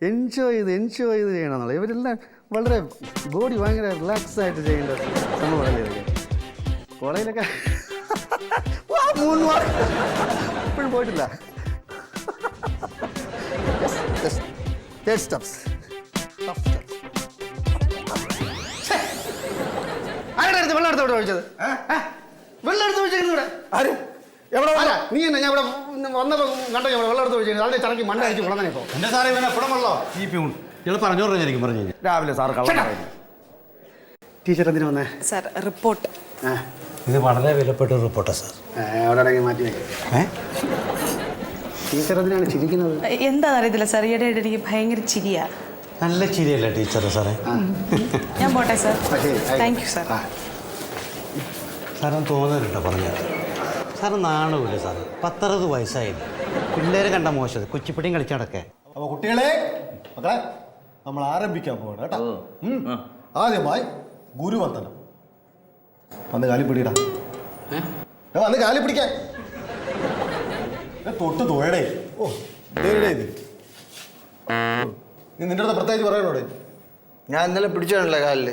Enjoy ചെയ്ത് ചെയ്യണമെന്നുള്ള ഇവരെല്ലാം വളരെ ബോഡി ഭയങ്കര റിലാക്സ് ആയിട്ട് ചെയ്യേണ്ട സംഭവമല്ലേ ഇതൊക്കെ. കോളേജിലൊക്കെ ഇപ്പോഴും പോയിട്ടില്ല. വെള്ളം എടുത്തോട്ട് ഒഴിച്ചത് വെള്ളം എടുത്ത് ഒഴിച്ചേക്കുന്നു ഇവിടെ. ആര് എവിടെ നീ തന്നെ ഞാൻ ഇവിടെ വന്നപ്പോൾ കണ്ടോ ഞാൻ വെള്ളം എടുത്ത് ഒഴിച്ചത് അതിന്റെ ചടക്കി മണ്ണ അടിച്ച് കുളന്നെ ഇപ്പോൾ. എന്റെ സാറേ ഇവനെ എപ്പോഴല്ലോ ഈ പ്യൂൺ ഇയാൾ പറഞ്ഞോളൂ. എനിക്ക് പറഞ്ഞു രാവിലെ സാർ ടീച്ചർ എന്തിനു വന്നേ? Sir report. ഇത് വളരെ വിലപ്പെട്ട റിപ്പോർട്ടാണ് സാർ. അവിടെ മാറ്റി വെക്കാം. ടീച്ചർ എന്തിനാണ് ചിരിക്കുന്നത്? എന്താണെന്ന് അറിയത്തില്ല സാർ, ഈയിടെ എനിക്ക് ഭയങ്കര ചിരിയാ. നല്ല ചിരിയല്ലേ ടീച്ചർ സാറേ? ഞാൻ പോട്ടെ സാർ. Thank you sir. സാറിന് തോന്നലുണ്ടോ പറഞ്ഞാൽ? സാറ് നാണമില്ല സാറ്. 10-60 വയസ്സായില്ല. പിള്ളേരെ കണ്ട മോശം കുച്ചിപ്പിടിയും കളിച്ചടക്കെ. അപ്പൊ കുട്ടികളെ മക്കളെ നമ്മൾ ആരംഭിക്കാൻ പോവാണ് കേട്ടോ. ആദ്യമായി ഗുരുവന്ദനം. വന്ന് കാലി പിടിയിടാ. വന്ന് കാലി പിടിക്കാൻ തൊട്ട് തോയടേ. ഓ ഇതേ ഇത് നീ നിന്റെ അടുത്ത് പ്രത്യേകിച്ച് പറയണോടെ? ഞാൻ ഇന്നലെ പിടിച്ചാണല്ലേ കാലില്.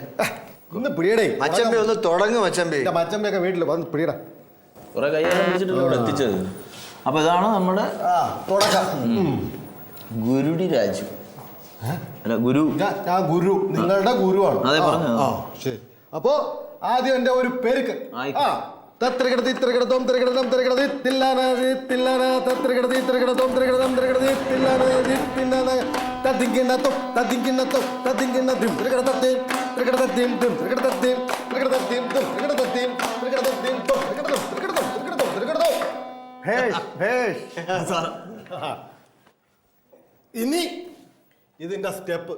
ഒന്ന് പിടിയടേ. മച്ചമ്പി ഒന്ന് തുടങ്ങും. മച്ചമ്പയൊക്കെ വീട്ടിൽ വന്ന് പിടിയിടാ. കുറെ കയ്യാലും പിടിച്ചിട്ടല്ലോ ഇവിടെ എത്തിച്ചത്. അപ്പൊ ഇതാണ് നമ്മുടെ തുടക്കം. ഗുരുടി രാജു. അല്ല ഗുരു. ഞാൻ ഗുരു, നിങ്ങളുടെ ഗുരുവാണ്. അതെ പറഞ്ഞു. ശരി. അപ്പോ ആദ്യം എന്റെ ഒരു പെരുക്ക്. തത്രകിടതി തിരകിടത്തോം തിരകിടതം തിരകിടതി തില്ലാനതി തില്ലാന തത്രകിടതി തിരകിടത്തോം തിരകിടതം തിരകിടതി തില്ലാനതി തില്ലാന തദിങ്കിനത്തോ തദിങ്കിനത്തോ തദിങ്കിനത്തിം തിരകിടതത്തിം തിരകിടതത്തിം തിരകിടതത്തിം തിരകിടതത്തിം തിരകിടതത്തിം തിരകിടതത്തിം തിരകിടതം തിരകിടതം തിരകിടതം തിരകിടതം. സാർ ഇനി ഇതിന്റെ സ്റ്റെപ്പ്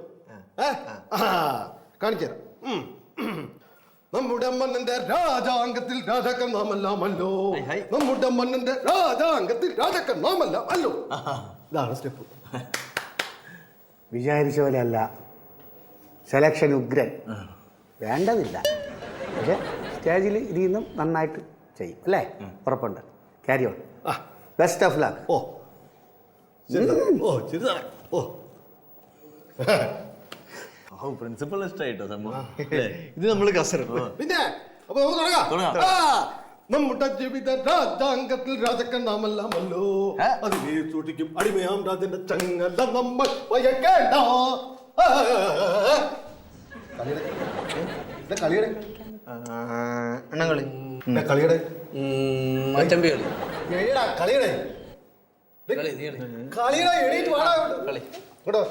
കാണിച്ചു തരാം. നമ്മുടെ മന്നന്റെ രാജാംഗത്തിൽ രാജാക്കൻ നാമല്ലാമല്ലോ. നമ്മുടെ മന്നന്റെ രാജാംഗത്തിൽ രാജാക്കൻ നാമല്ലാമല്ലോ. ഇതാണ് സ്റ്റെപ്പ്. വിചാരിച്ച പോലെ അല്ല. സെലക്ഷൻ ഉഗ്രൻ. വേണ്ടതില്ല. പക്ഷെ സ്റ്റേജിൽ ഇരിന്നും നന്നായിട്ട് ചെയ്യും അല്ലേ? ഉറപ്പുണ്ട്. Carry on. Best of luck. ഓ ശരി സാറേ. പ്രിൻസിപ്പൽ ഇഷ്ടായിട്ടോ സംഭവം. ഇത് നമ്മള് കസറും. പിന്നെ അപ്പൊ നമുക്ക് തുടങ്ങാം. നമ്മുടെ ജീവിത രാജാംഗത്തിൽ രാജക്കൻ നാമല്ലാമല്ലോ. അതിനെ സൂക്ഷിക്കും അടിമയാം രാജന്റെ ചങ്ങല നമ്മൾ വയക്കേണ്ട. കളിയുടെ എണ്ണങ്ങളി കളിയുടെ മച്ചമ്പി കളി. കളിയുടെ കളിയുടെ എണീറ്റ് വാടാ കേട്ടോ.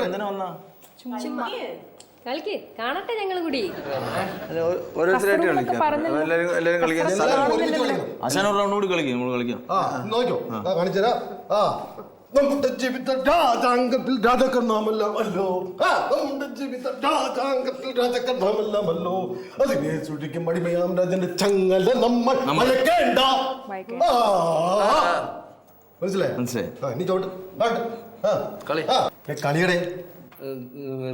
എന്തിനാ വന്നാ? കളിക്ക് കാണട്ടെ ഞങ്ങൾ കൂടി. ഓരോരുത്തരായിട്ട് കളിക്കാം. എല്ലാരും കളിക്കാൻ. അശാനോട് റൗണ്ട് കൂടി കളിക്കാം. നമ്മൾ കളിക്കാം. നോക്കോ കാണിച്ചരാ. നമ്മുടെ ജീവിത രാജാംഗത്തിൽ രാജാക്കൻ നാമല്ലാമല്ലോ. നമ്മുടെ ജീവിത രാജാംഗത്തിൽ രാജാക്കൻ നാമല്ലാമല്ലോ. അതിനെ സൂക്ഷിക്കും അടിമയാം രാജന്റെ ചങ്ങല നമ്മൾ മലക്കേണ്ട. മനസ്സിലായി? ഇനി ചോട്ട് കളിയുടെ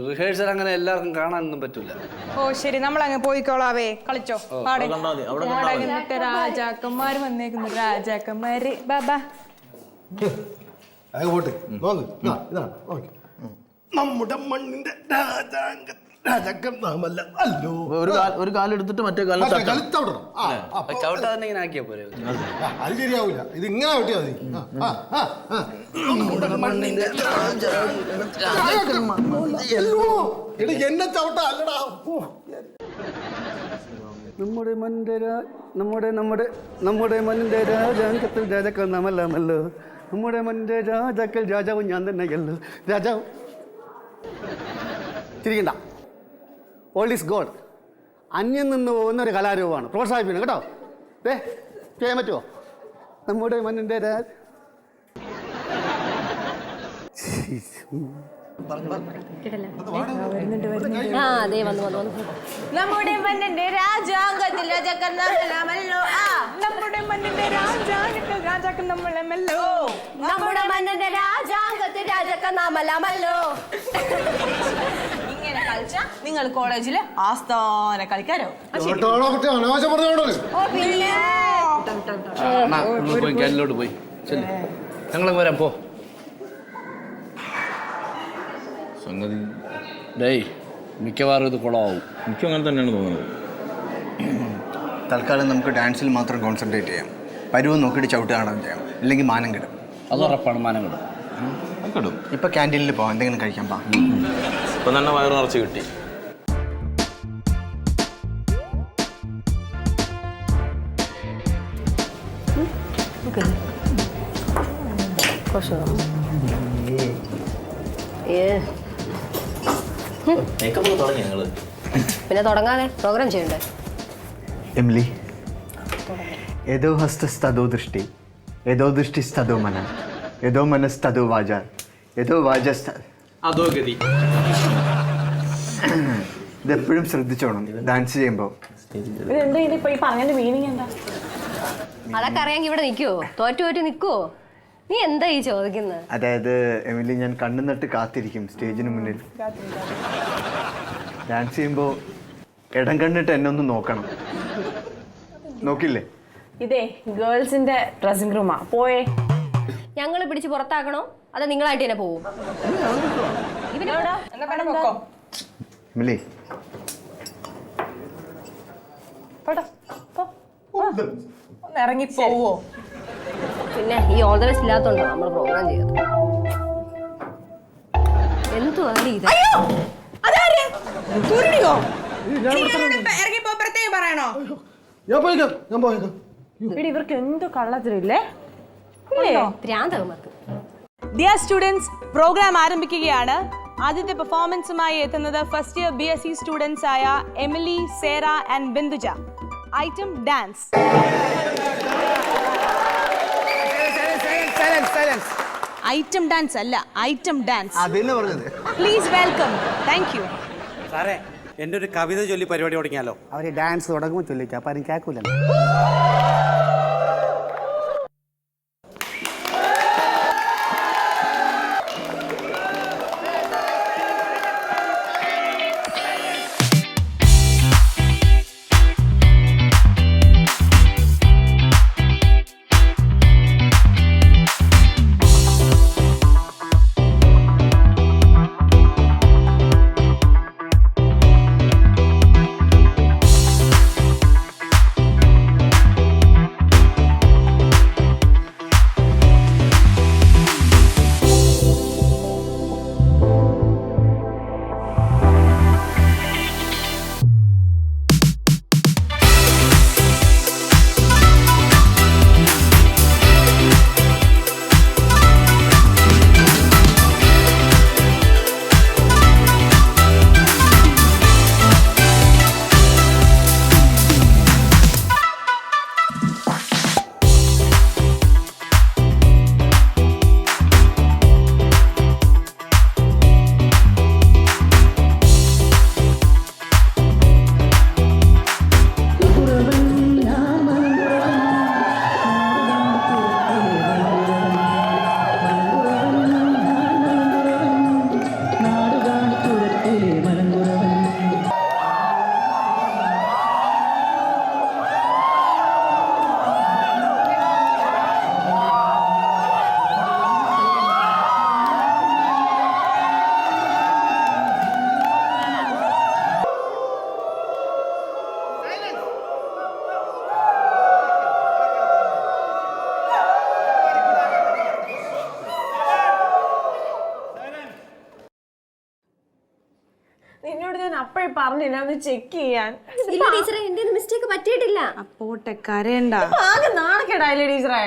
റിഹേഴ്സൽ അങ്ങനെ എല്ലാവർക്കും കാണാനൊന്നും പറ്റൂല. ഓ ശരി, നമ്മൾ അങ്ങ് പോയിക്കോളാവേ. കളിച്ചോ. രാജാക്കന്മാര് വന്നേക്കുന്നു. രാജാക്കന്മാര് ബാബാ പോട്ട് നോക്ക്. ഇതാണ് നമ്മുടെ മണ്ണിന്റെ രാജാക്കൻ നാമല്ല അല്ലോ. ഒരു കാലെടുത്തിട്ട് മറ്റേ കളിച്ചവിടണം. ചവിട്ടാതെ ഇങ്ങനെ ആക്കിയാ പോരെ? അത് ശരിയാവൂല. ഇത് ഇങ്ങനെ വെട്ടിയാ മതി. എന്നെ ചവിട്ട അല്ലടാ. നമ്മുടെ മണ്ണിന്റെ രാജാംഗത്തിൽ രാജാക്കൾ നാമല്ലാമല്ലോ. നമ്മുടെ മണ്ണിന്റെ രാജാക്കൾ രാജാവ് ഞാൻ തന്നെയല്ലോ. രാജാവ് തിരിക്കണ്ട. All is God. അന്യം നിന്ന് പോകുന്ന ഒരു കലാരൂപമാണ്. പ്രോത്സാഹിപ്പിക്കണം കേട്ടോ. ചെയ്യാൻ പറ്റുമോ? നമ്മുടെ മണ്ണിന്റെ നമ്മുടെ മണ്ണിന്റെ രാജാംഗത്തിൽ രാജാക്കൻ നാമല്ലാമല്ലോ. നമ്മുടെ മണ്ണിന്റെ രാജാംഗത്തിൽ രാജാക്കൻ നമ്മളല്ലോ. നമ്മുടെ മണ്ണിന്റെ രാജാംഗത്തിൽ രാജാക്കൻ നാമല്ലാമല്ലോ. ഇങ്ങനെ കളിച്ച നിങ്ങൾ കോളേജില് ആസ്ഥാന കളിക്കാരോ? അനാവശ്യം പറഞ്ഞോളൂ. പോയി. ഞങ്ങൾ വരാം പോ. സംഗതി ഡേയ് മിക്കവാറും ഇത് കുളമാവും. എനിക്കും അങ്ങനെ തന്നെയാണ് തോന്നുന്നത്. തൽക്കാലം നമുക്ക് ഡാൻസിൽ മാത്രം കോൺസെൻട്രേറ്റ് ചെയ്യാം. പരുവം നോക്കിയിട്ട് ചവിട്ട് കാണാൻ ചെയ്യാം, ഇല്ലെങ്കിൽ മാനം കിടും. അത് ഉറപ്പാണ്, മാനം കിടും. കിടും. ഇപ്പം ക്യാൻറ്റീനിൽ പോവാം, എന്തെങ്കിലും കഴിക്കാൻ പാ. ഇപ്പം തന്നെ വയറ് നിറച്ച് കിട്ടി. മേക്കപ്പ് തുടങ്ങി ഞങ്ങള്. പിന്നെ തുടങ്ങാതെ പ്രോഗ്രാം ചെയ്യണ്ടേ? എമിലി, ഏതോ ഹസ്തസ്തോ ദൃഷ്ടി, ഏതോ ദൃഷ്ടിസ്തോ മന, ഏതോ മനസ്തോ വാച, ഏതോ വാചസ്ത. അതോ ഗതി. ഇതെപ്പോഴും ശ്രദ്ധിച്ചോണം ഡാൻസ് ചെയ്യുമ്പോൾ. അതൊക്കെ അറിയാമെങ്കിൽ ഇവിടെ നിൽക്കുവോ? തോറ്റു നിൽക്കുവോ? നീ എന്താ ഈ ചോദിക്കുന്നത്? അതായത് എമിലി, ഞാൻ കണ്ണു നട്ട് കാത്തിരിക്കും സ്റ്റേജിന് മുന്നിൽ. ഡാൻസ് ചെയ്യുമ്പോൾ ഇടം കണ്ടിട്ട് എന്നെ ഒന്ന് നോക്കണം. നോക്കില്ലേ? ഇതേ ഗേൾസിന്റെ ഡ്രസ്സിംഗ് റൂമാ. പോയേ. ഞങ്ങൾ പിടിച്ച് പുറത്താക്കണോ അതോ നിങ്ങളായിട്ട് തന്നെ പോവും? എമിലി, ഒന്ന് ഇറങ്ങി പോവോ? പിന്നെ ഈ ഓൾ ദ ബെസ്റ്റ് ഇല്ലാത്തോണ്ടോ നമ്മൾ പ്രോഗ്രാം ചെയ്തത്? എന്തുവാ ഇത്? പറയണോ? ഞാൻ പോയേക്കാം. ഇവർക്ക് എന്ത് കള്ളത്തിലില്ലേ? ഭ്രാന്തകന്മാർക്ക്. ഡിയർ സ്റ്റുഡൻസ്, പ്രോഗ്രാം ആരംഭിക്കുകയാണ്. ആദ്യത്തെ പെർഫോമൻസുമായി എത്തുന്നത് ഫസ്റ്റ് ഇയർ BSc സ്റ്റുഡൻസ് ആയ Emily, Sarah and Binduja. Item dance. Item dance അല്ല, ഐറ്റം ഡാൻസ്. അതെന്നെ പറഞ്ഞത്. Please welcome. Thank you. സാറേ, എൻ്റെ ഒരു കവിത ചൊല്ലി പരിപാടി തുടങ്ങിയാലോ? അവർ ഡാൻസ് തുടങ്ങുമ്പോൾ ചൊല്ലിക്കാം, അപ്പം എനിക്ക് കേൾക്കൂലല്ലോ. നിന്നോട് ഞാൻ അപ്പോഴേ പറഞ്ഞില്ല ഒന്ന് ചെക്ക് ചെയ്യാൻ. ഇല്ല ടീച്ചറെ, എന്റെ മിസ്റ്റേക്ക് പറ്റിയിട്ടില്ല. പോട്ടെ, കരയണ്ട. ആകെ നാണക്കേടായില്ലേ ടീച്ചറെ?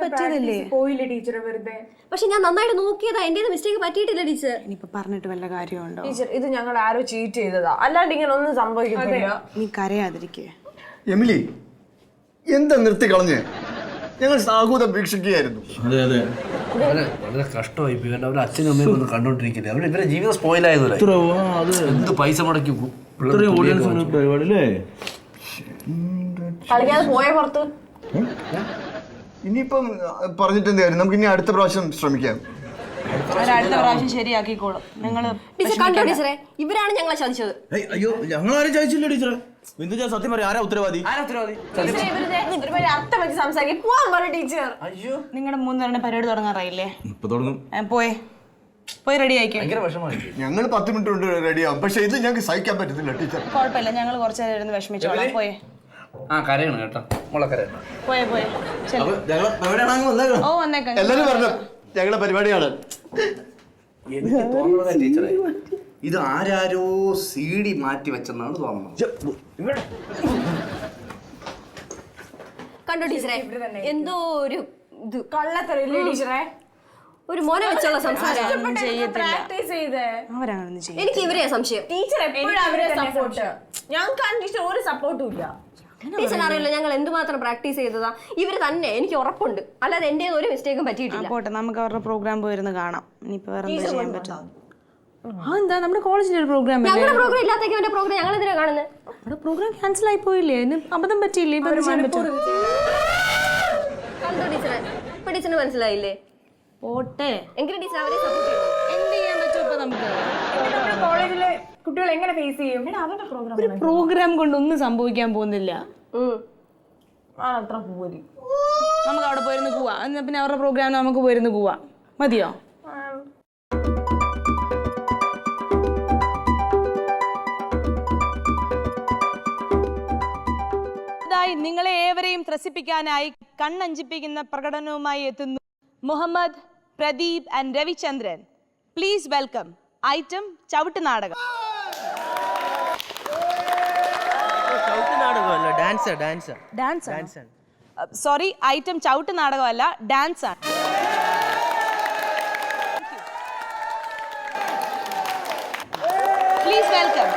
പറ്റിയതല്ലേ? പോയില്ലേ ടീച്ചറെ വെറുതെ? പക്ഷെ ഞാൻ നന്നായിട്ട് നോക്കിയതാ, എന്റെ മിസ്റ്റേക്ക് പറ്റിയിട്ടില്ല ടീച്ചർ. ഇനിയിപ്പോ പറഞ്ഞിട്ട് വല്ല കാര്യമുണ്ടോ? ടീച്ചർ, ഇത് ഞങ്ങൾ ആരോ ചീറ്റ് ചെയ്തതാ, അല്ലാണ്ട് ഇങ്ങനെ ഒന്നും സംഭവിക്കുന്നില്ല. നീ കരയാതിരിക്കേ. എമിലി, എന്താ നിർത്തി കളഞ്ഞ്? ഞങ്ങൾ സാഹൂതം വീക്ഷിക്കുകയായിരുന്നു. അതെ അതെ, വളരെ കഷ്ടമായി. ഇവരുടെ അവരുടെ അച്ഛനും അമ്മയും ഒന്ന് കണ്ടോണ്ടിരിക്കില്ല. അവരുടെ ഇവരുടെ ജീവിതം സ്പോയിലായതല്ലേ. എന്ത് പൈസ മുടക്കി പരിപാടി അല്ലേ? കളിക്കാതെ പോയ പുറത്ത്. ഇനിയിപ്പം പറഞ്ഞിട്ട് എന്ത് കാര്യം? നമുക്ക് ഇനി അടുത്ത പ്രാവശ്യം ശ്രമിക്കാം. അടുത്ത പ്രാവശ്യം ശരിയാക്കിക്കോളും. നിങ്ങള് ടീച്ചർ കണ്ടോ ടീച്ചറെ, ഇവരാണ് ഞങ്ങളെ ചതിച്ചത്. അയ്യോ, ഞങ്ങളാരും ചോദിച്ചില്ല ടീച്ചറെ. ബിന്ദുജ സത്യം പറയാം, ആരാ ഉത്തരവാദി? അർത്ഥം വെച്ച് സംസാരിക്കും. പോവാൻ പറ ടീച്ചർ. അയ്യോ, നിങ്ങളുടെ 3 പേരുടെ പരിപാടി തുടങ്ങാറായില്ലേ? ഇപ്പൊ തുടങ്ങും. പോയി റെഡി ആയിക്കോ. ഭയങ്കര വിഷമമായി. ഞങ്ങൾ 10 മിനിറ്റ് കൊണ്ട് റെഡിയാവും, പക്ഷെ ഇത് ഞങ്ങൾക്ക് സഹിക്കാൻ പറ്റത്തില്ല ടീച്ചർ. കുഴപ്പമില്ല, ഞങ്ങൾ കുറച്ച് നേരം ഇരുന്ന് വിഷമിച്ചോളാം. പോയേ കരയണം കേട്ടോ, മോളെ കരയണം. പോയേ അപ്പൊ ഞങ്ങൾ എവിടെയാണ് അങ്ങ് വന്നേക്കണം? ഓ വന്നേക്കാം. എല്ലാരും പറഞ്ഞു ഞങ്ങളുടെ പരിപാടിയാണ്. എനിക്ക് തോന്നുന്നത് ടീച്ചറെ, ഇത് ആരാരോ CD മാറ്റി വെച്ചെന്നാണ് തോന്നുന്നത്. കണ്ടോ ടീച്ചറെ, എന്തോ ഒരു ഇത് കള്ളത്തരല്ലേ ടീച്ചറെ? ഒരു മോനെ വെച്ചുള്ള സംസാരം. അവരങ്ങനെ ചെയ്യും. എനിക്ക് ഇവരെയാ സംശയം. ടീച്ചർ എപ്പോഴും അവരെ സപ്പോർട്ട്. ഞങ്ങൾക്ക് ഒരു സപ്പോർട്ടും ഇല്ല. ടീച്ചർ അറിയില്ല ഞങ്ങൾ എന്തുമാത്രം പ്രാക്ടീസ് ചെയ്തതാ. ഇവര് തന്നെ, എനിക്ക് ഉറപ്പുണ്ട്. അല്ലാതെ എന്റെ ഒരു മിസ്റ്റേക്കും പറ്റിയിട്ടില്ല. പോട്ടെ, നമുക്ക് അവരുടെ പ്രോഗ്രാം പോയിരുന്ന് കാണാം. ഇനിയിപ്പോ വേറെ എന്താ ചെയ്യാൻ പറ്റും? എന്താ നമ്മുടെ കോളേജിലെ ഒരു പ്രോഗ്രാം ഞങ്ങളുടെ പ്രോഗ്രാം ഇല്ലാത്തേക്ക് അവന്റെ പ്രോഗ്രാം ഞങ്ങൾ എന്തിനാ കാണുന്നത്? നമ്മുടെ പ്രോഗ്രാം ക്യാൻസൽ ആയി പോയില്ലേ? അബദ്ധം പറ്റിയില്ലേ? ഇപ്പൊ എന്ത് ചെയ്യാൻ പറ്റും? കണ്ടോ ടീച്ചറെ, ഇപ്പൊ ടീച്ചറിന് മനസ്സിലായില്ലേ? പോട്ടെ, എങ്കിലും ടീച്ചർ അവരെ സപ്പോർട്ട് ചെയ്യും. എന്ത് ചെയ്യാൻ പറ്റും ഇപ്പൊ നമുക്ക്? കോളേജിലെ കുട്ടികൾ എങ്ങനെ ഫേസ് ചെയ്യും? അവരുടെ പ്രോഗ്രാം ഒരു പ്രോഗ്രാം കൊണ്ടൊന്നും സംഭവിക്കാൻ പോകുന്നില്ല. അത്ര പോരി. നമുക്ക് അവിടെ പോയിരുന്ന് പോവാ. എന്നാ പിന്നെ അവരുടെ പ്രോഗ്രാമിന് നമുക്ക് പോയിരുന്ന് പോവാ. മതിയോ? നിങ്ങളെ ഏവരെയും ത്രസിപ്പിക്കാനായി കണ്ണഞ്ചിപ്പിക്കുന്ന പ്രകടനവുമായി എത്തുന്നു Muhammad, Pradeep and Ravichandran. Please welcome item ചവിട്ട് നാടകം. ഡാൻസ് സോറി, ഐറ്റം ചവിട്ട് നാടകമല്ല, ഡാൻസ് ആണ്. Please welcome.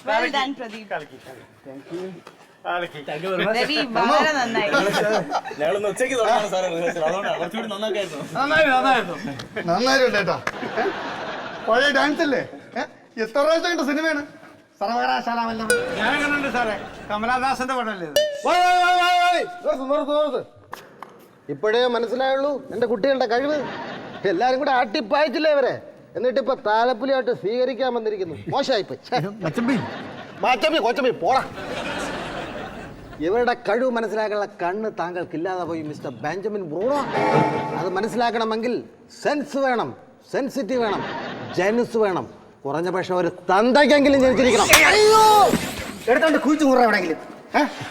Well done Pradeep. Very വളരെ നന്നായി. ഞങ്ങളൊന്ന് ഉച്ചയ്ക്ക് തുടങ്ങാണ് സാറേ റിഹേഴ്സൽ. അതുകൊണ്ടാണ് കുറച്ചുകൂടി നന്നാക്കായിരുന്നു. നന്നായിട്ടുണ്ട് കേട്ടോ. പഴയ ഡാൻസ് അല്ലേ? എത്ര പ്രാവശ്യം കണ്ട സിനിമയാണ്? സർവകലാശാല വല്ലതും. ഞാൻ കണ്ടുണ്ട് സാറേ, കമലാദാസന്റെ പടമല്ലേ? ഇപ്പോഴേ മനസ്സിലായുള്ളൂ എന്റെ കുട്ടികളുടെ കഴിവ്. എല്ലാരും കൂടെ ആട്ടിപ്പായിച്ചില്ലേ ഇവരെ, എന്നിട്ട് ഇപ്പൊ താലപ്പൊലിയായിട്ട് സ്വീകരിക്കാൻ വന്നിരിക്കുന്നു. മോശമായിപ്പോയി. കൊച്ചമ്പി പോടാ. ഇവരുടെ കഴിവ് മനസ്സിലാക്കാനുള്ള കണ്ണ് താങ്കൾക്കില്ലാതെ പോയി മിസ്റ്റർ ബെഞ്ചമിൻ ബ്രൂണോ. അത് മനസ്സിലാക്കണമെങ്കിൽ സെൻസ് വേണം, സെൻസിറ്റീവ് വേണം, ജനുസ് വേണം. കുറഞ്ഞ പക്ഷെ ഒരു തന്തയ്ക്കെങ്കിലും ജനിച്ചിരിക്കണം. എടുത്തോണ്ട് കുഴിച്ചു കൂറ എവിടെയെങ്കിലും.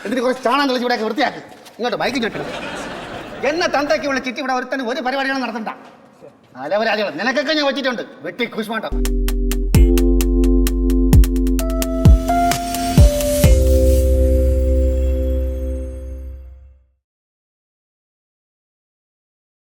എന്നിട്ട് കുറച്ച് ചാണകം തെളിച്ച് ഇവിടെ വൃത്തിയാക്കി ഇങ്ങോട്ട് ബൈക്ക് ചുറ്റും. എന്നെ തന്തയ്ക്ക് വിളിച്ചിട്ട് ഇവിടെ ഒരുത്തന്നെ ഒരു പരിപാടികളും നടത്തണ്ട. അലവരാജകൾ നിനക്കൊക്കെ ഞാൻ വെച്ചിട്ടുണ്ട്. വെട്ടി കുഷ്മാട്ടം.